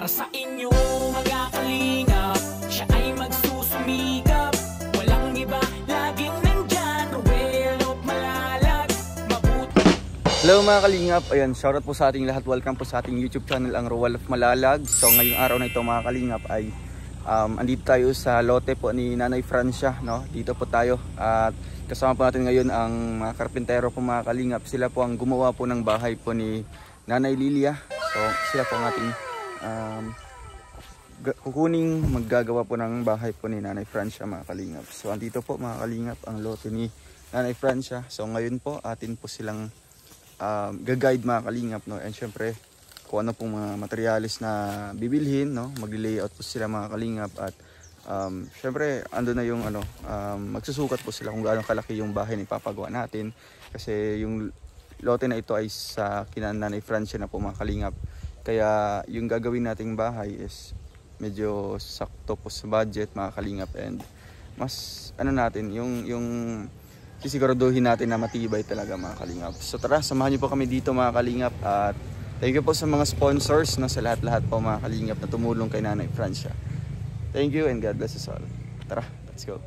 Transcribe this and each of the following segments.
sa inyo mga kalingap, siya ay magsusumikap. Walang iba, laging nandyan, Ruel Malalag, mabuti. Hello mga kalingap, ayan, shoutout po sa ating lahat. Welcome po sa ating YouTube channel, ang Ruel Malalag. So ngayong araw na ito mga kalingap ay andito tayo sa lote po ni Nanay Francia, no? Dito po tayo at kasama po natin ngayon ang mga karpintero po mga kalingap. Sila po ang gumawa po ng bahay po ni Nanay Lilia. So sila po ang ating kukuning maggagawa po ng bahay po ni Nanay Francia mga kalingap. So andito po mga kalingap ang lote ni Nanay Francia. So ngayon po atin po silang gaguide mga kalingap, no? And syempre kung ano pong mga materialis na bibilhin, no? Magli-layout po sila mga kalingap at syempre ando na yung ano, magsusukat po sila kung gaano kalaki yung bahay na ipapagawa natin kasi yung lote na ito ay sa Nanay Francia na po mga kalingap. Kaya yung gagawin nating bahay is medyo sakto po sa budget mga kalingap, and mas ano natin yung sisiguraduhin natin na matibay talaga mga kalingap. So tara, samahan niyo po kami dito mga kalingap at thank you po sa mga sponsors, no, sa lahat-lahat po mga kalingap na tumulong kay Nanay Francia. Thank you and God bless us all. Tara, let's go.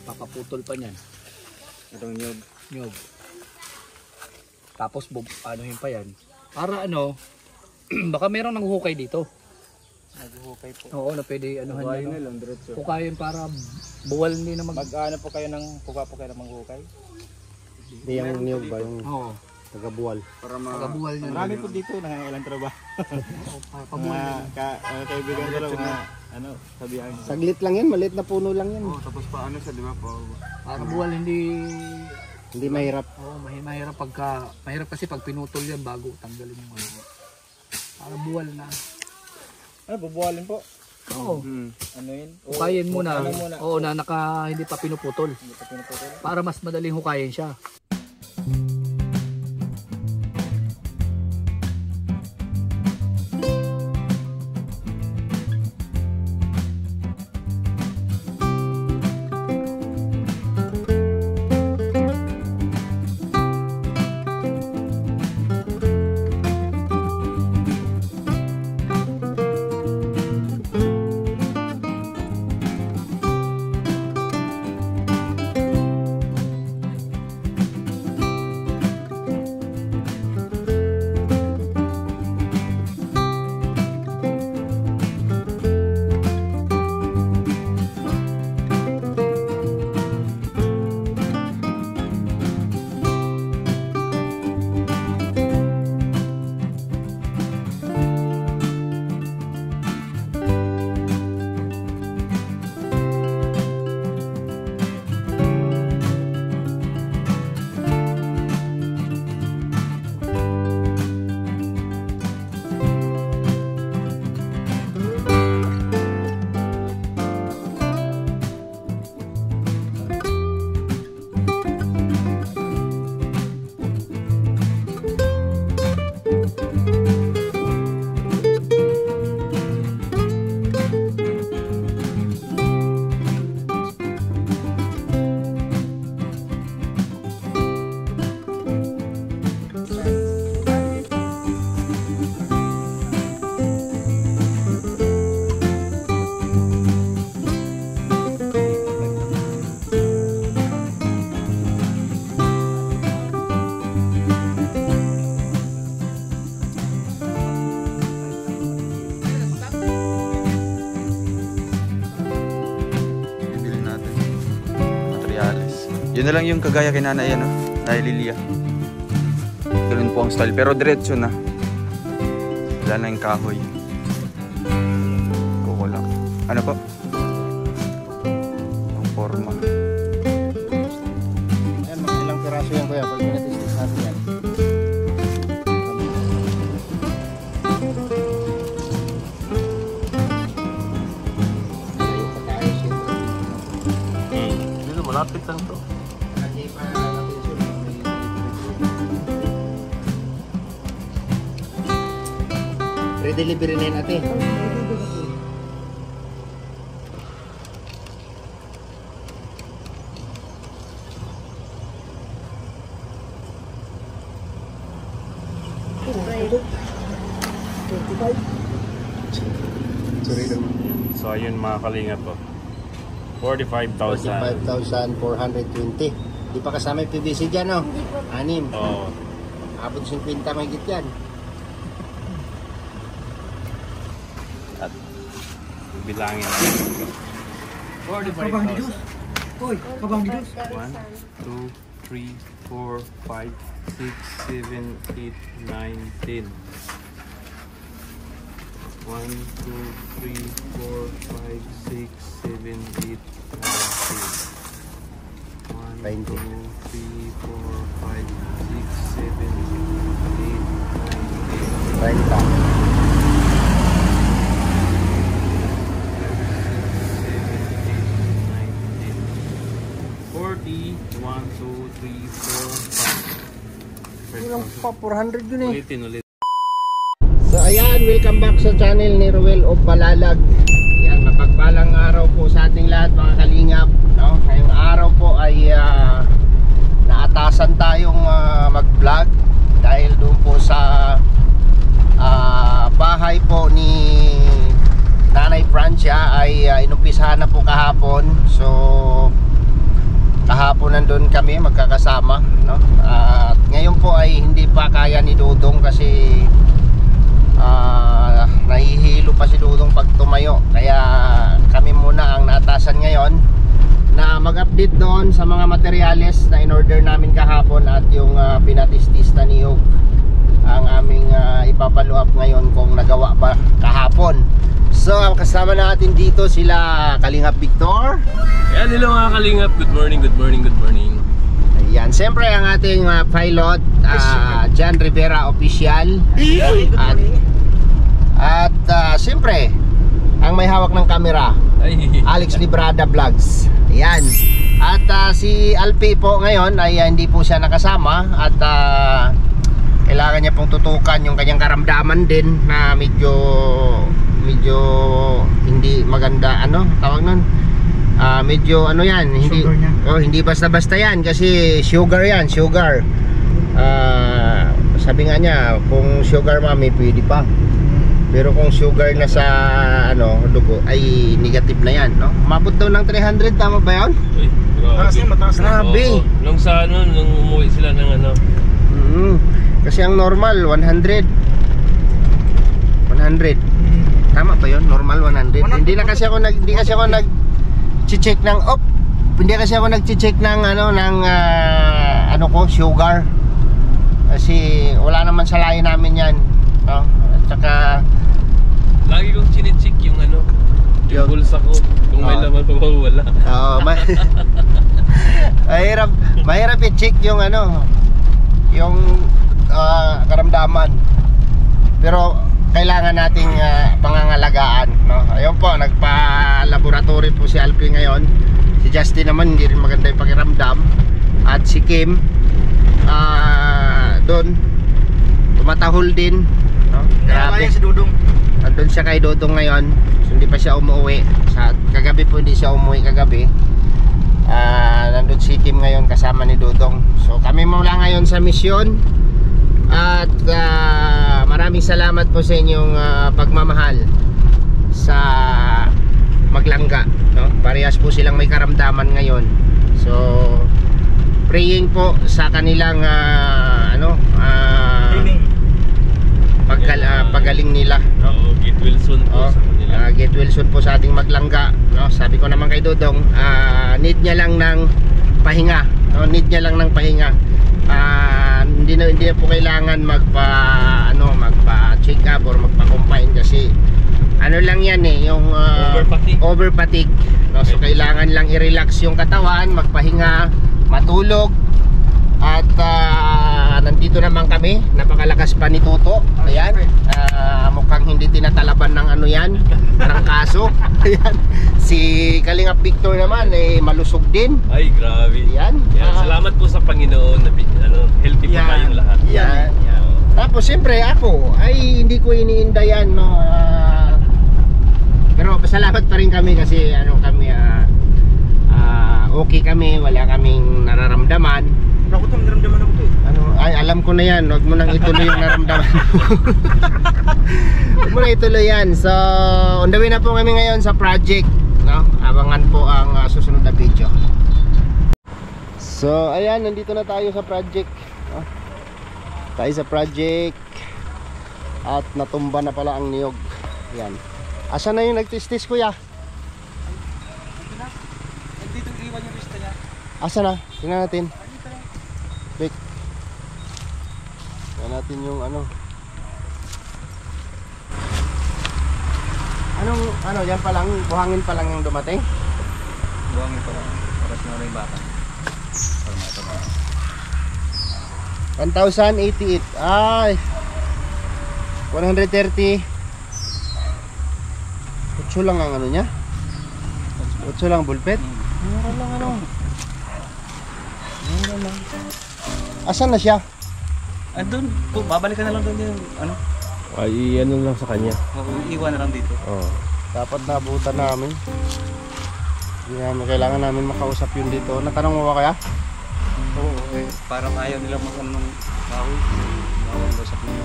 Magpapaputol pa niyan. Itong Nyog. Tapos anuhin pa yan. Para ano, baka meron nang hukay dito. naghuhukay po. Oo, na pwede anuhan Hukayin niya. na lang diretso. Hukayin para buwal hindi na Mag-ano po kayo ng kuha po kayo ng manghukay? Hindi yung niyog ba? Yung Oo, taga-buwal. Para pagkabuwal niya. Marami po dito nangangailang trabaho. Pabuwal niya. Kaibigan ko lang na ano, sabihan. Saglit lang yan, maliit na puno lang yan. Oh, tapos paano siya, di ba? Para buwal Hindi mahirap. Oo, mahirap mahirap kasi pag pinutol yan bago tanggalin yung ano. Para buwal na. Ano, bubuhalin po? Oo. Ano yun? Hukayin muna. Ano muna? Oo, na hindi pa pinuputol. Hindi pa pinuputol. Para mas madaling hukayin siya. Yun na lang yung kagaya kay Nanay, ano, Nanay Lilia. Ganun po ang style. Pero diretso na. Wala na yung kahoy. Kukulak. Ano po? Ang forma. Yan, mga ilang piraso yan kuya. Pag pinatistis natin yan. Ayaw pa tayo siyempre. Dito, malapit lang to. Lagi pa natin sila. Pre-delivery na yun ate. So ayun mga kalingap po. 45,000. 45,420. Di pa kasama yung PVC dyan, no? Hindi po. 6. Oo. Abot 50 mahigit yan. At bilangin. 45,000. Hoy, kabang didus. 1, 2, 3, 4, 5, 6, 7, 8, 9, 10. 1, 2, 3, 4, 5, 6, 7, 8, 9, 10. 1, 2, 3, 4, 5, 6, 7, 8, 9, 10. 40, 1, 2, 3, 4, 5. Kulang pa 400 yun eh. Ulitin. So ayan, welcome back sa channel ni Ruel of Balalag. Yan, mapagpalang araw po sa ating lahat mga kalingap, no? Ngayong araw po ay naatasan tayong mag-vlog dahil doon po sa bahay po ni Nanay Francia ay inumpisahan na po kahapon. So kahapon nandun kami magkakasama, no? At ngayon po ay hindi pa kaya ni Dudong kasi nahihilo pa si Dudong pag tumayo. Kaya kami muna ang naatasan ngayon na mag-update doon sa mga materyales na in-order namin kahapon at yung pinatistis na niyog ang aming ipapalo up ngayon kung nagawa ba kahapon. So kasama natin dito sila Kalingap Victor. Yan, hello mga kalingap. Good morning, good morning, good morning. Ayan, siyempre ang ating pilot Jan Rivera Official. At siyempre ang may hawak ng camera, Alex Librada Vlogs. Ayan. At si Alpi po ngayon ay hindi po siya nakasama at kailangan niya pong tutukan yung kanyang karamdaman din na medyo hindi maganda, ano tawag nun, medyo ano yan, hindi basta-basta yan kasi sugar yan, sugar. Sabi nga niya kung sugar mami pwede pa, pero kung sugar na sa ano dugo ay negative na yan, no? Umabot daw ng 300, tama ba yun? Uy, Mataas na. Grabe. Nung sa ano, nung umuwi sila ng ano. Kasi ang normal 100. Tama ba yun? Normal 100. Hindi kasi ako nag-check ng hindi kasi ako nag-check ng ano ko sugar. Kasi wala naman sa lahi namin yan, no? At saka lagi kong chine-check yung ano, yung bulsa ko kung may laman pa ba wala. Mahirap i-check yung ano, yung karamdaman. Pero kailangan nating pangangalagaan, no? Ayun po, nagpa-laboratory po si Alpi ngayon. Si Justin naman hindi rin maganda yung pakiramdam. At si Kim doon tumatahol din, no? Grabe. Si Dudong. Andun siya kay Dudong ngayon. So, hindi pa siya umuwi. Sa kagabi po hindi siya umuwi kagabi. Nandun si Kim ngayon kasama ni Dudong. So kami mula ngayon sa misyon. At maraming salamat po sa inyong pagmamahal sa Maglangga, no? Parehas po silang may karamdaman ngayon. So praying po sa kanilang pagaling nila, no? Get well soon po sa kanila. Get well soon po sa ating Maglangga, no? Sabi ko naman kay Dudong, need niya lang ng pahinga no? Need niya lang ng pahinga. Hindi na po kailangan magpa check up or magpa-confine kasi ano lang yan yung over fatigue, no? So kailangan lang i-relax yung katawan, magpahinga, matulog. At nandito naman kami, napakalakas pa ni Toto. Ayan, mukhang hindi tinatalaban ng ano yan, ng kaso. Ayan. Si Kalingap Victor naman malusog din. Ay, grabe. Ayan. Salamat po sa Panginoon na healthy po kayong lahat. Yan. Tapos siyempre ako ay hindi ko iniinda yan, no. Pero salamat pa rin kami kasi okay kami, wala kaming nararamdaman. Naku, naramdaman ako Ay, alam ko na yan. Huwag mo nang ituloy yung naramdaman mo. Huwag mo na ituloy yan. So, on the way na po kami ngayon sa project, no? Abangan po ang susunod na video. So, ayan, nandito na tayo sa project, no? Tayo sa project. At natumba na pala ang niyog. Ayan. Asa na yung nagtistis, kuya? Dito iwan yung lista niya. Asa na? Tingnan natin. Bek. Tingnan natin yung yan pa lang, buhangin pa lang yung dumating. Buhangin pa lang. Oras na rin bata. 1,088. Ay. 130. 8 lang ang niya. 8 lang bulpet. Mura lang Mura lang. Asan na siya? Andun, babalikan na lang doon yung Ay, ano lang sa kanya. iwan na lang dito. Dapat naabutan namin. Kailangan namin makausap yun dito. Natanong mo ba kaya? Oo, parang ayaw nila mag-ano ng kahoy. Bawal daw sa puno.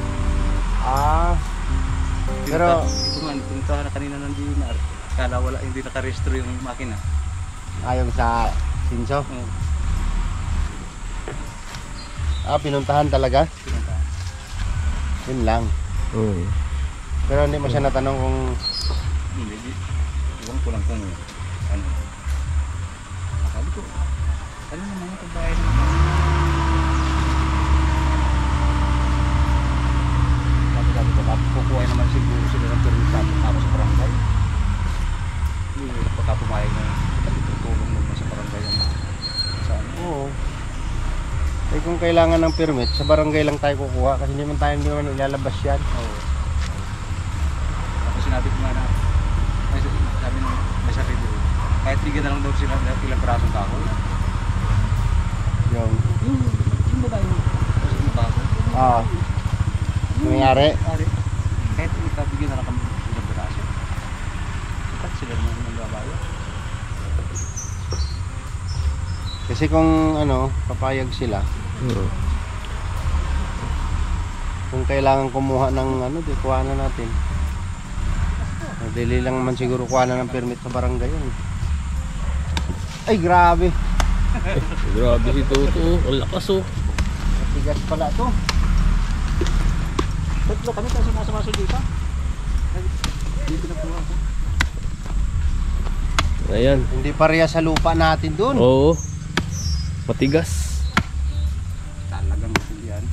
Pero ito nga, punta na kanina ng DNR. Kala hindi nakarestro yung makina. ayaw sa Sinso? Pinuntahan talaga? Pinuntahan. Yun lang. Pero hindi mo siya natanong kung Hindi, iwan ko lang kung ano. Sabi ko, ano naman yung pagbayad naman? Sabi ko, kukuha naman siguro sila ng permit ako sa barangay. Pagka pumayag na tutulong naman sa barangay yung saan. oo. Eh kung kailangan ng permit, sa barangay lang tayo kukuha kasi hindi naman ilalabas yan. Oo. Tapos sinabi ko nga na, sabi nung may sakit doon, kahit bigyan na lang daw sila ng ilang pirasong kahoy. Yung Yung ba tayo? Kasi yung kahoy. nangyari. Kahit bigyan na lang kami ilang piraso. Sapat sila naman ng babayo. Kasi kung papayag sila, kung kailangan kumuha ng di kuha na natin. Dili lang naman siguro kuha na ng permit sa barangay yun. Ay grabe. Grabe si Toto. Ang lakas Matigas pala to. Tatlo kami kasi nasa dito. Dito na po ako. Ayan. Hindi pareha sa lupa natin dun. Oo. Matigas. Talagang hindi yan.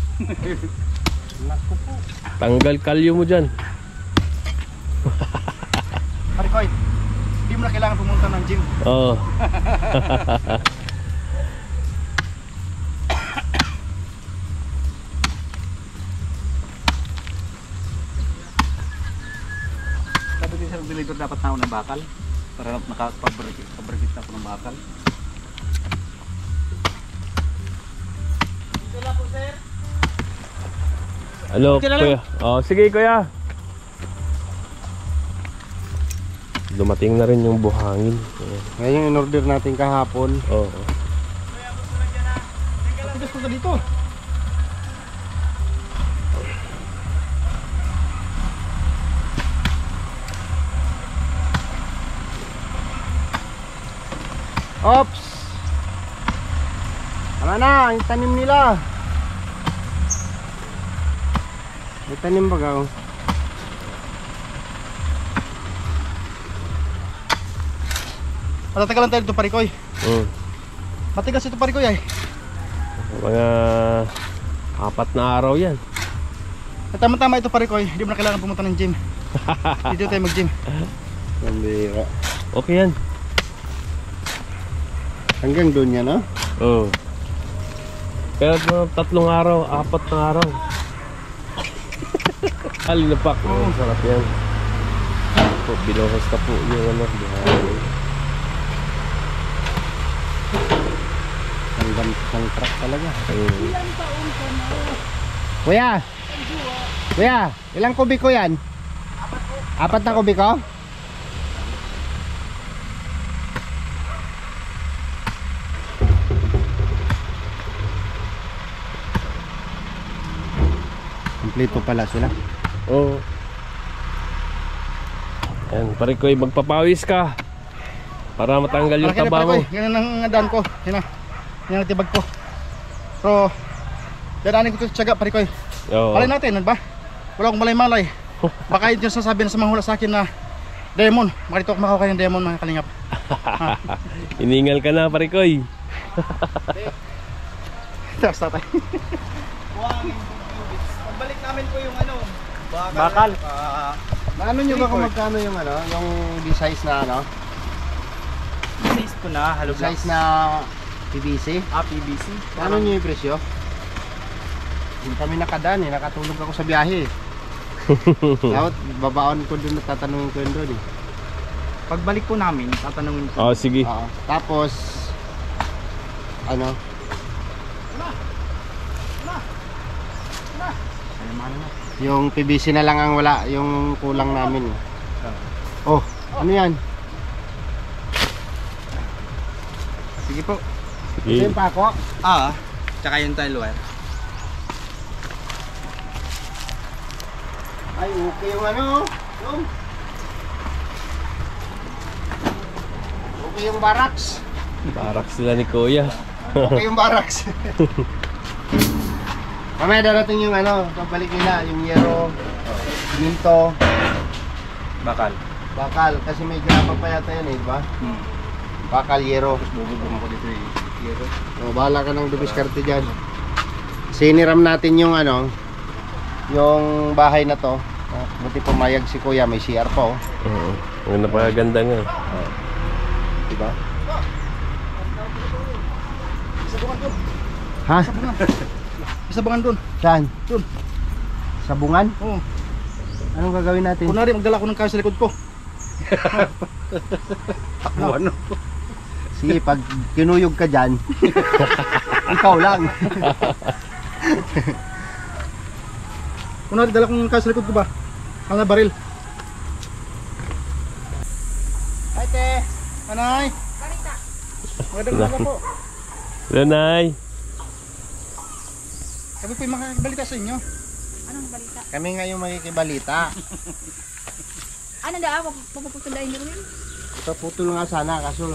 Naku po. Tanggal kalyo mo dyan. Marikoy, hindi mo na kailangan pumunta ng gym. Oo. Sabi din sa deliver dapat na ako ng bakal para nakapag-brigit ako ng bakal. Ano, kuya? Sige, kuya. Dumating na rin yung buhangin. Ngayon yung in-order natin kahapon. Oo. Matigas ko ka dito. Ops! Tama na, yung tanim nila. May tanim baga. Patatagal lang tayo dito, Parikoy. Matigas ito pare ko eh. Mga 4 na araw yan. Tama-tama ito pare ko eh. Hindi mo na kailangan pumunta ng gym. Dito tayo mag-gym. Nandira. Okay yan. Hanggang doon yan, no? Oo. Kaya 3 araw, 4 na araw. Alinapak. Oh, sarap yan. Po, binuhos na po yung ano. Hanggang ng truck talaga. Kuya! Kuya, ilang kubiko yan? 4 na kubiko? Kompleto pala sila. Oo. Yan, pare ko magpapawis ka. Para matanggal yung Malaki na taba pare ko mo. eh. Yan ang daan ko. Yan na. Yan ang tibag ko. So, dadaanin ko ito tiyaga pare ko eh. Oo. Malay natin, ano ba? Wala akong malay-malay. Baka yun yung sasabihin sa mga hula sa akin na demon. Makita ko makakain ng demon mga kalingap. Iningal ka na, pare ko. Tapos tatay. Pagbalik namin po yung ano, bakal. Ano nyo ba kung magkano yung ano? Yung size na ano? Size ko na, halo Size na PVC? PVC. Ano nyo yung presyo? Hindi kami nakadaan eh, nakatulog ako sa biyahe. Dapat babaon ko doon at tatanungin ko yun doon eh. Pagbalik po namin, tatanungin ko. Oo, sige. Oo. Tapos ano? Yung PVC na lang ang wala, yung kulang namin eh. Oh, ano yan? Sige po. Ito Sige. yung pako? Tsaka yung tile wire. Ay, okay yung ano? Yung okay yung barracks. Parak sila ni Kuya. Okay yung barracks. Mamaya darating yung ano, pagbalik nila, yung yero, minto, Bakal. bakal. Kasi may graba pa yata yan eh, di ba? Bakal, yero. Bububong ko dito yung yero. O, bahala ka nang dumiskarte dyan. Siniram natin yung ano, yung bahay na to. Buti pumayag si Kuya, may CR pa oh. Oo. Ang napakaganda nga. Diba? Ha? Isabangan doon. Saan? Doon. Sabungan? Oo. Anong gagawin natin? Kunwari magdala ko ng kayo sa likod ko. Ano? Sige, pag kinuyog ka dyan, ikaw lang. Kunwari dala ko ng kayo sa likod ko ba? Ang baril. Ay te! Anay! Balita! Magandang umaga po. Lanay. Kami po yung makabalita sa inyo. Anong balita? Kami nga yung makikibalita. Ano na, papupundahin niyo rin? Ipaputol nga sana, kaso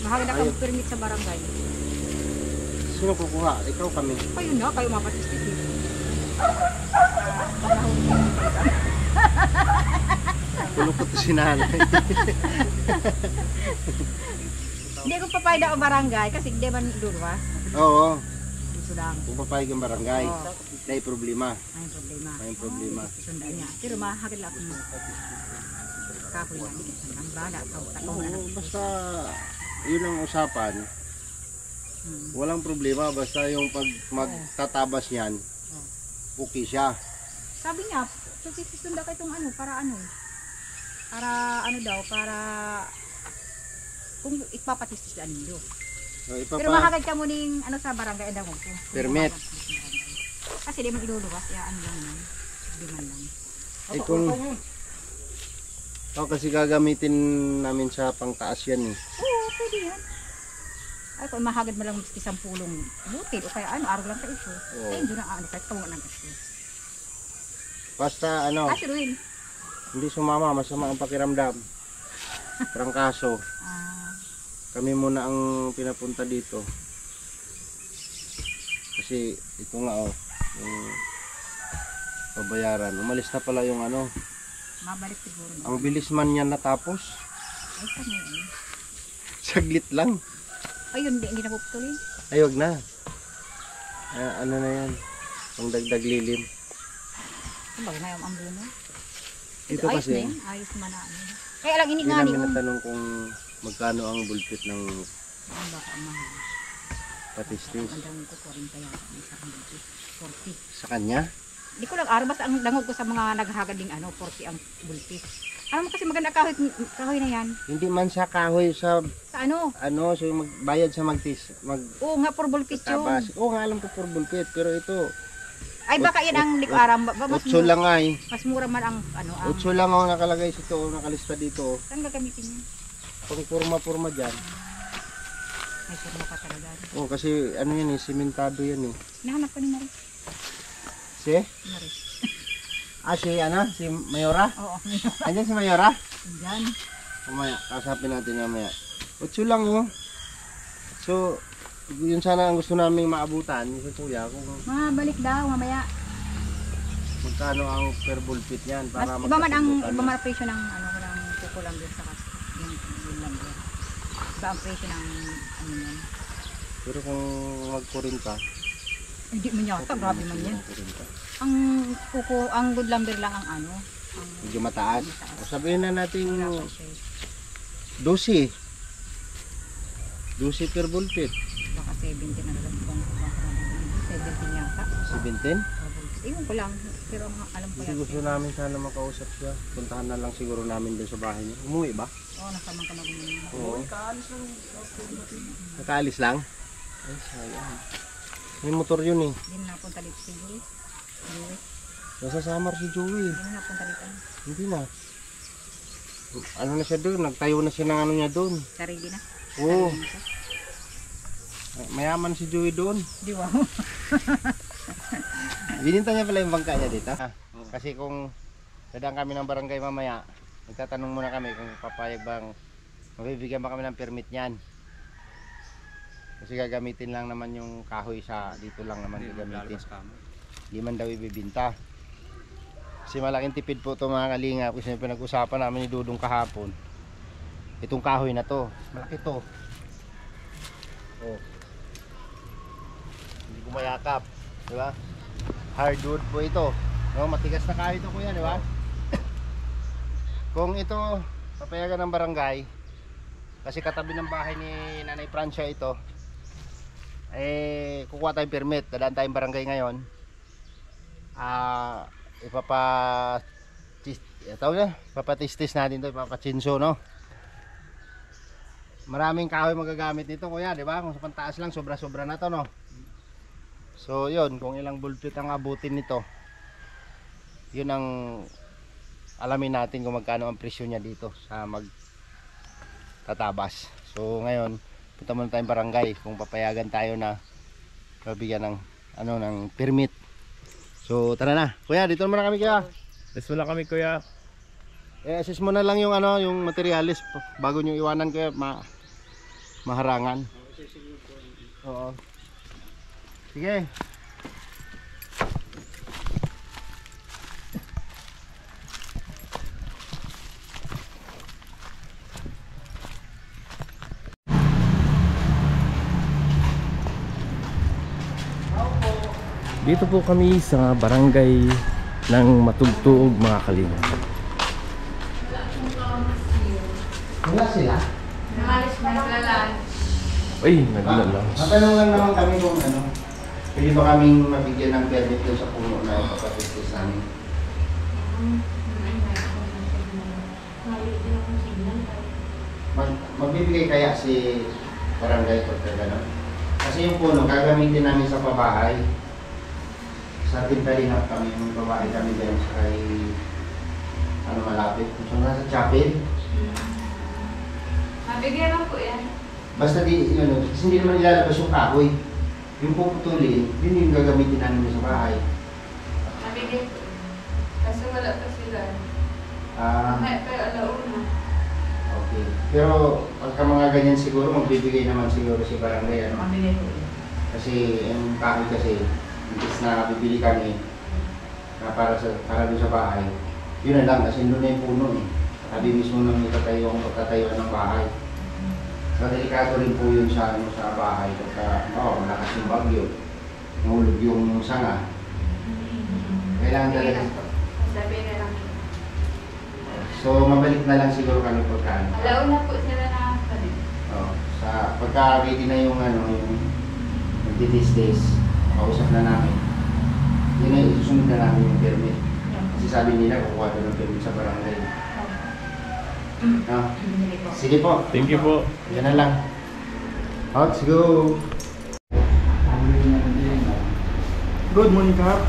Mahal na kang permit sa barangay. sino kukuha? Ikaw kami. Kayo na, kayo mapatistis dito. Tulog ko to si nanay. Hindi ko papayad ako barangay kasi hindi man durwa. Oo, Gusto lang. kung papayag ang barangay. Oo. Dahil problema. May problema. May problema. Susundaan niya. Pero mahagil ako mo. Kahoy na. Ang bala. Takong na. Oo, basta yun ang usapan. Walang problema, basta yung pag magtatabas yan, okay siya. Sabi niya, susunda ka itong ano, para ano. Para ano daw, para kung ipapatistis lang niyo. So, Pero mahagad ka mo ning ano sa barangay daw ko. Permit. Kasi di man iluluwas, ya ano lang yan. Di man lang. Eh kung kasi gagamitin namin sa pangtaas yan eh. Oo, pwede yan. Ay, kung mahagad mo lang isang pulong butil o kaya ano, araw lang ka ito. Oo. Ay, doon ang ano, kahit kawo ng kasi. Basta ano, Kasi Ruin, hindi sumama, masama ang pakiramdam. Trangkaso. Kami muna ang pinapunta dito. Kasi ito nga oh, yung pabayaran. Umalis na pala yung ano. mabalik siguro na. Ang bilis man yan natapos. Ay, kami eh. Saglit lang. Ayun, hindi na puputulin. Ay, wag na. Ano na yan? Ang dagdag lilim. Kumbaga na yung ambuno. Ito Ayos kasi, na yun. Ayos man na. Kaya lang hindi iningani namin ko. natanong kung magkano ang bulpit ng Ang baka mahal. patistis. Ang dangog ko 40 yata. Sa kanila. 40. Sa kanya? Hindi ko lang araw. Basta ang dangog ko sa mga naghahagad ding 40 ang bulpit. Ano mo kasi maganda kahoy na yan. Hindi man siya kahoy sa Sa ano? so magbayad sa Oo nga, for bulpit yun. tabas. Oo nga, alam ko for bulpit, pero ito Ay baka yan ang hindi ko aram. Mas 8 lang ay. Mas mura man ang ano. 8 lang ang nakalagay sa ito, nakalista dito. Saan gagamitin yun? Pang purma dyan. May forma pa talaga. Oh, kasi ano yan eh, simentado yan eh. Nahanap ko ni Maris. Si? Maris. Si Mayora? Oo. Andiyan si Mayora? Diyan. Mamaya, kasapin natin mamaya. 8 lang oh. So, yun sana ang gusto naming maabutan, yung kuya, kung Balik daw mamaya. magkano ang per bulpit niyan Mas para iba man ang magkasubukan. presyo ng ng kukulang din sa yung lumber. Iba ang presyo ng yan. Pero kung magkurinta, Hindi man yata, grabe man yan. magkurinta. Ang good lumber lang ang ang Medyo mataas. O sabihin na natin wala pa siya. 12 per bulpit. Baka 17 na lang kung 17 yata. 17? Iyon ko lang, pero alam ko Kasi yan. gusto namin sana makausap siya. Puntahan na lang siguro namin doon sa bahay niya. Umuwi ba? Oo, nasamang ka magunin. Oo. Nakaalis lang? Ay, sayang. May motor yun eh. Hindi na napunta dito si Joey. Nasa Samar si Joey. Hindi na napunta dito. Hindi na. Ano na siya doon? Nagtayo na siya ng ano niya doon. Sarili na. Oo. Sarili na siya. Mayaman si Joey doon. Di ba? Bininta niya pala yung bangka niya dito. Kasi kung dadaan kami ng barangay mamaya, magtatanong muna kami kung papayag bang mabibigyan ba kami ng permit niyan. Kasi gagamitin lang naman yung kahoy sa dito lang naman gagamitin. Hindi man daw ibibinta. Kasi malaking tipid po ito mga kalingap. Kasi pinag-usapan namin ni Dudong kahapon. Itong kahoy na to, malaki to. Oh. Hindi kumayakap, di ba? Hardwood po ito. No, matigas na kahoy ito kuya, di ba? Kung ito papayagan ng barangay, kasi katabi ng bahay ni Nanay Francia ito, kukuha tayong permit, dadaan tayong barangay ngayon. Ipapatistis natin ito, ipapachinso, no? Maraming kahoy magagamit nito kuya, di ba? Kung sa pantaas lang, sobra-sobra na to, no? So, yun, kung ilang bulpit ang abutin nito, yun ang alamin natin kung magkano ang presyo niya dito sa magtatabas. So, ngayon, punta muna tayong barangay kung papayagan tayo na mabigyan ng ng permit. So tara na. Kuya, dito muna kami kuya. Let's wala kami kuya. Assess mo na lang yung yung materialis bago nyo iwanan kuya, maharangan. Oo. Sige. Dito po kami sa barangay ng Matugtuog mga kalingap. Wala sila? Ay, naglalang. Matanong lang naman kami kung pwede ba kaming mabigyan ng permit doon sa puno na ipapatistis namin? Magbibigay kaya si barangay pagka gano'n? Kasi yung puno gagamitin namin sa pabahay. Sa Tintalingap kami, yung babae kami dyan sa kay malapit. So nasa chapel. Mabigyan lang po yan. Basta kasi hindi naman ilalabas yung kahoy. Yung puputulin, yun yung gagamitin namin sa bahay. Mabigyan po. Kasi wala pa sila. May pa alauna. Okay. Pero pagka mga ganyan siguro, magbibigay naman siguro si barangay. Mabigay po. Kasi yung kahoy kasi, imbis na bibili kami na para doon sa bahay, yun na lang kasi doon na yung puno eh. Sabi mismo nang pagtatayuan ng bahay. So delikado rin po yun sa bahay pagka malakas yung bagyo, nahulog yung sanga. Kailangan talaga. Sabi na lang. So mabalik na lang siguro kami pagka Alauna po sila na kalit. sa pagka ready na yung yung these days, kausap na namin. Yun na isusunod na namin yung permit. Kasi sabi nila kukuha na ng permit sa barangay. Sige po. Thank you po. Yan na lang. Let's go. Good morning, Kap.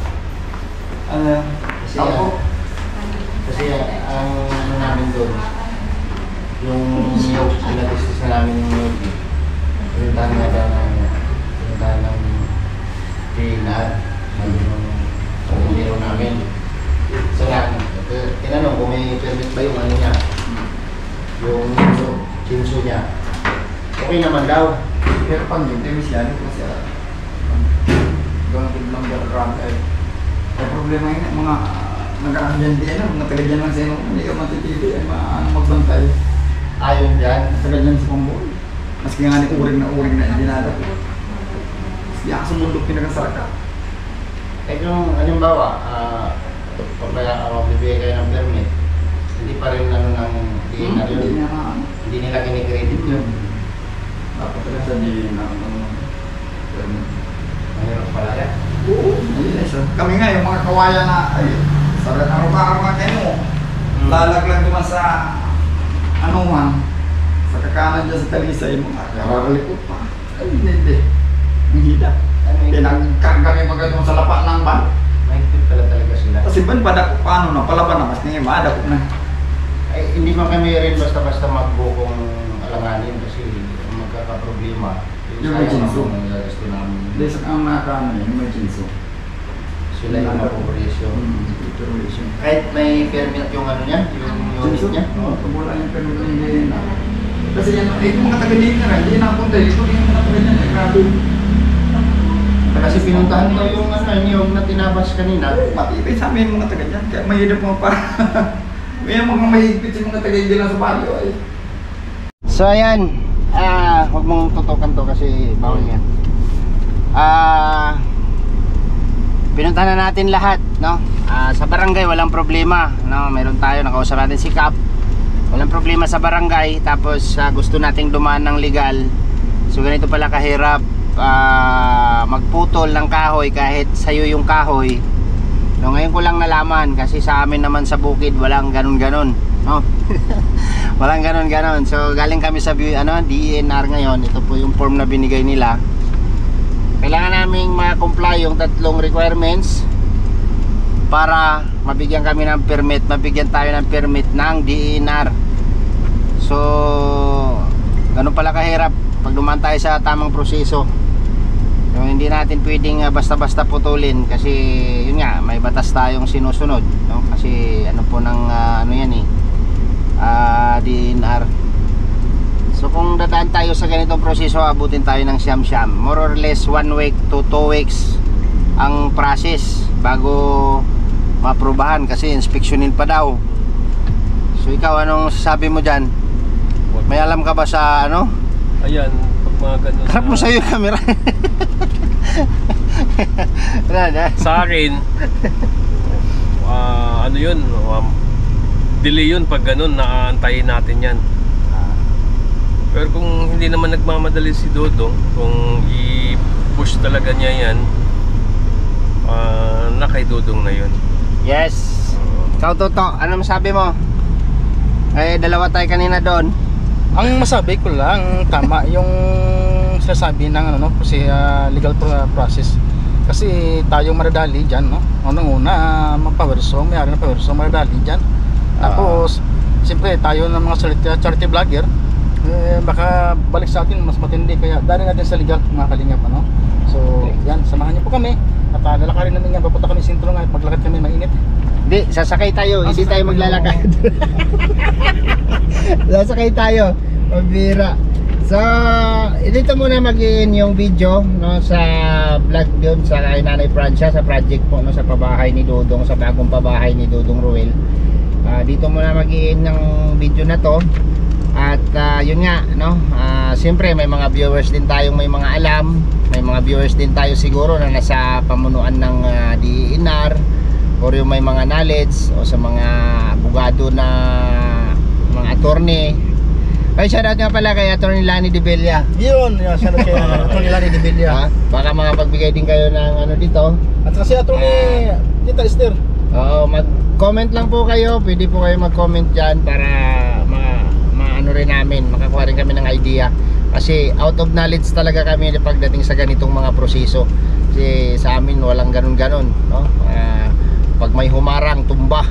Kasi ang namin doon, yung niyog, pinatistis na namin yung niyog. Pinuntahan nga daw ng PNR, sabi ng pagkundero namin. So nga, tinanong kung may permit ba yung niya, yung kinso niya. Okay naman daw. Pero pag yun, tayo siya, kasi doon ang number ramp ay problema yun, mga nag-aandyan din, mga taga dyan lang sa inyo, hindi ka matitili, ay magbantay. Ayon dyan. Taga dyan sa pambuhay. Maski nga ni uring na hindi nada. Maski ako sa mundo pinakasaraka. Eh kung halimbawa, pag magbibigay kayo ng permit, hindi pa rin ng DNR yun. Hindi nila kinikredit yun. Dapat talaga sabihin na permit. Mayroon pala yan. Oo, ayun isa. Kami nga, yung mga kawayan na, ay, sarat araw-araw nga kayo mo. Lalaglag naman sa, sa kakanan dyan sa talisay, mga karalikot pa. Ay, hindi. Ang hida. Pinagkarga kayo magandang sa lapat ng ban. Mahigpit pala talaga sila. Kasi ban, padako paano na, palaban na, mas ngayon, maadako na. Ay, hindi man kami rin basta-basta magbukong alanganin kasi magkakaproblema. Yung may ginso. Nagagasto namin. Hindi, sa kang nakakaano yun, may ginso. Sila yung mapopulasyon. Kahit may permit yung niya, yung unit niya. Oo, wala yung permit yung hindi na. Kasi yan, yung mga taga-din na rin, hindi napunta dito, yung mga taga-din na grabe. Kasi pinuntahan ko yung na tinabas kanina. Matibay sa amin yung mga taga-dyan, kaya mahirap mo para. May mga mahigpit yung mga taga-din lang sa baryo ay. So ayan, huwag mong tutukan to kasi bawal yan. Pinuntahan na natin lahat, no? Sa barangay walang problema, no? Meron tayo, nakausap natin si Kap. Walang problema sa barangay. Tapos gusto nating dumaan ng legal. So ganito pala kahirap magputol ng kahoy kahit sayo yung kahoy. No, ngayon ko lang nalaman kasi sa amin naman sa bukid walang ganun-ganon, no? Walang ganon-ganon. So galing kami sa DNR ngayon. Ito po yung form na binigay nila. Kailangan naming ma-comply yung tatlong requirements para mabigyan kami ng permit. Mabigyan tayo ng permit ng DNR. So ganun pala kahirap pag dumaan tayo sa tamang proseso. So, hindi natin pwedeng basta-basta putulin kasi yun nga, may batas tayong sinusunod, no? Kasi ano po ng DNR. So kung dadaan tayo sa ganitong proseso, abutin tayo ng siyam-siyam. More or less 1 week to 2 weeks ang process bago maaprubahan kasi inspeksyonin pa daw. So ikaw, anong sasabi mo dyan? May alam ka ba sa Ayan, pag mga ganun. Harap mo sa'yo yung camera. Sa akin, delay yun pag ganun, naaantayin natin yan. Pero kung hindi naman nagmamadali si Dodong, kung i-push talaga niya yan, na kay Dodong na yun. Yes. Ikaw, Toto, ano masabi mo? Eh, dalawa tayo kanina doon. Ang masabi ko lang, tama yung sasabi ng kasi legal process. Kasi tayo maradali dyan, no? Unang-una, magpawerso, may-ari ng pawerso, maradali dyan. Tapos, siyempre, tayo ng mga charity vlogger, baka balik sa atin mas matindi. Kaya dali natin sa legal, mga kalingap, So, yan, samahan niyo po kami. At lalakarin namin yan, papunta kami sintro nga, maglakad kami, mainit. Hindi, sasakay tayo, hindi tayo maglalakad. Sasakay tayo, magbira. So, dito muna mag-in yung video, no, sa vlog doon sa kay Nanay Francia, sa project po, no, sa pabahay ni Dodong, sa bagong pabahay ni Dodong Ruel. Dito muna mag-in ng video na to. At yun nga, no? Siyempre may mga viewers din tayong may mga alam, may mga viewers din tayo siguro na nasa pamunuan ng DENR or yung may mga knowledge o sa mga abogado na mga attorney. Ay, shoutout nga pala kay Attorney Lani De Villa. Yun, shoutout kay Attorney Lani De Villa. Baka makapagbigay din kayo ng ano dito. At kasi Attorney Tita Esther. Mag-comment lang po kayo. Pwede po kayo mag-comment dyan para maano rin namin, makakuha rin kami ng idea. Kasi out of knowledge talaga kami pagdating sa ganitong mga proseso. Kasi sa amin walang ganun-ganon, no? Pag may humarang, tumba.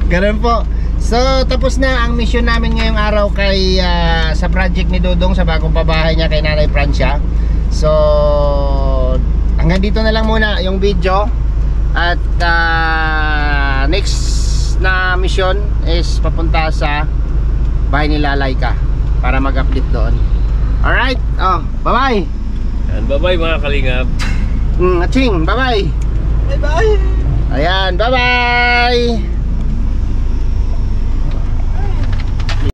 Ganun po. So tapos na ang mission namin ngayong araw kay sa project ni Dodong sa bagong pabahay niya kay Nanay Francia. So hanggang dito na lang muna yung video. At next na mission is papunta sa bahay nila Laika para mag-update doon. Alright, bye-bye. Bye-bye mga kalingap. Aching, bye-bye. Bye-bye. Ayan, bye-bye.